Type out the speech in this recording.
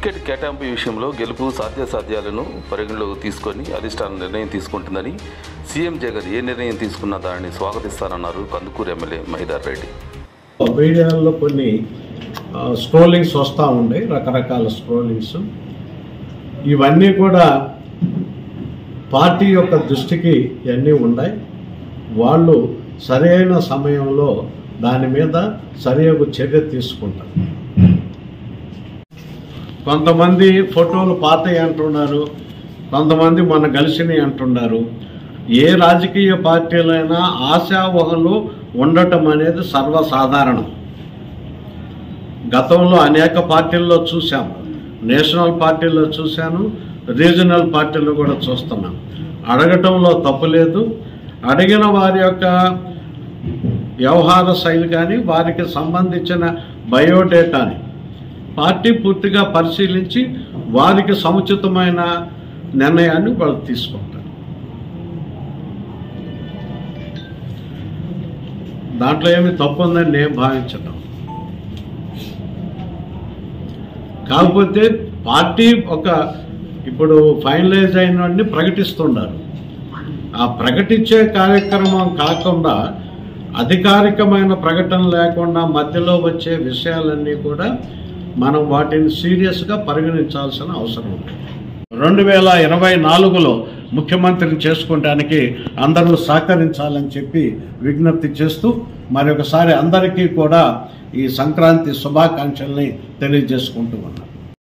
Ticket కేటాయింపు విషయంలో గెలుపు సాధ్యాసాధ్యాలను పరిగణలోకి తీసుకొని అధిష్టానం నిర్ణయం తీసుకుంటుందని సీఎం జగన్ ఏ నిర్ణయం తీసుకున్నా దానిని స్వాగతిస్తానన్నారు కందుకూరు ఎమ్మెల్యే మహిదార్ రెడ్డి. మీడియాలో కొన్ని స్క్రోలింగ్స్ వస్తూ ఉన్నాయి, రకరకాల స్క్రోలింగ్స్. ఇవన్నీ కూడా పార్టీ యొక్క దృష్టికి ఇవన్నీ ఉన్నాయి. వాళ్ళు సరైన సమయంలో దాని మీద సరియగు చర్య తీసుకుంటారు. కొంతమంది ఫోటోలు పాతవి అంటున్నారు, కొంతమంది మన కలిసినవి అంటున్నారు. ఏ రాజకీయ పార్టీలైనా ఆశావహులు ఉండటం అనేది సర్వసాధారణం. గతంలో అనేక పార్టీల్లో చూసాం, నేషనల్ పార్టీల్లో చూశాను, రీజనల్ పార్టీల్లో కూడా చూస్తున్నాం. అడగటంలో తప్పు లేదు. అడిగిన వారి యొక్క వ్యవహార శైలి కానీ వారికి సంబంధించిన బయోడేటాని పార్టీ పూర్తిగా పరిశీలించి వారికి సముచితమైన నిర్ణయాన్ని వాళ్ళు తీసుకుంటారు. దాంట్లో ఏమి తప్పు ఉందని నేను భావించడం. కాకపోతే పార్టీ ఇప్పుడు ఫైనలైజ్ అయినవన్నీ ప్రకటిస్తున్నారు. ఆ ప్రకటించే కార్యక్రమం కాకుండా అధికారికమైన ప్రకటన లేకుండా మధ్యలో వచ్చే విషయాలన్నీ కూడా మనం వాటిని సీరియస్గా పరిగణించాల్సిన అవసరం ఉంది. 2024లో ముఖ్యమంత్రిని చేసుకోవడానికి అందరూ సహకరించాలని చెప్పి విజ్ఞప్తి చేస్తూ మరొకసారి అందరికీ కూడా ఈ సంక్రాంతి శుభాకాంక్షల్ని తెలియజేసుకుంటూ ఉన్నాం.